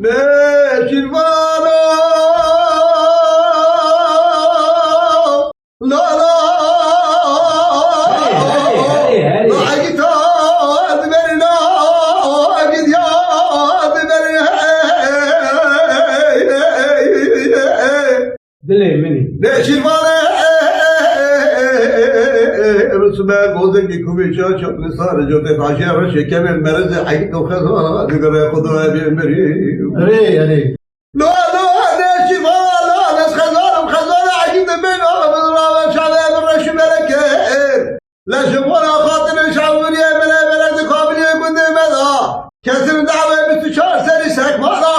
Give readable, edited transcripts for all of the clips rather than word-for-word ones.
ليش الفانا لا لا ضحكت برنا قد يا برنا ليش الفانا بسمع بودك كوبي شاشة نصار جوتي عشرة شكل المرز حقيقة وخزانة تقدر ياخذوها بمري ري لا لا هذا شفاء لا ناس خزانة وخزانة عجيب بينهم بالرابع شعبها بالرش ملكين لا شوفونا خاطر شعبوني من بلد قابلية قد ماذا كثر دعوة بتشار سرسك ماذا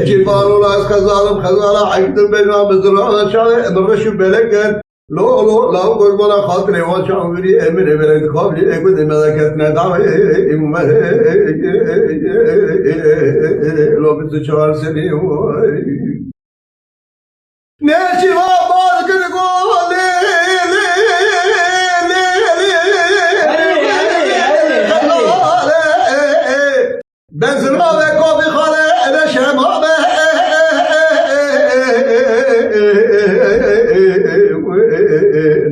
جبال ناس خزانة عجيب بينهم بالرش ملكين لو قربنا خاطري وشعوري من بلد قبلي قد ملكتنا دعوي لو بتشعر سني ناشي ما كده قول بنزل ما بكوفي خالي انا شمامه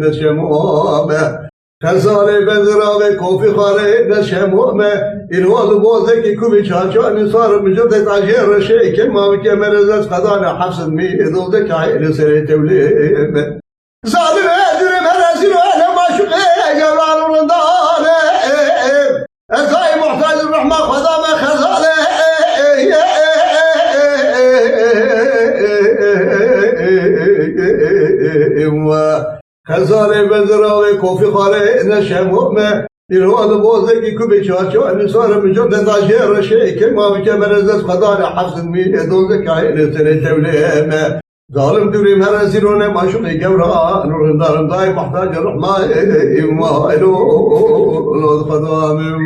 نشمومه خزانه بنزرامه کوفی خاله نشمومه این وال بوزکی کوبی چاچانی صار مجد عشر شيء كما مرزت قضانا حفص مي ضدك عين سري توليم ظالم ادري مرزل وانا ما شقي جبران رمضان الخاي محتاج الرحمه خدامه خزانه خزانه بنزراوي كوفي خاله نشمومه الوالد بوزك كوبي شاشو ان صار مجد عشر شيء كما مرزت قضانا حفص مي ضدك عين سري توليم ظالم دوري مرزلون ما شقي جبران رمضان داي محتاج الرحمه ما له خدامه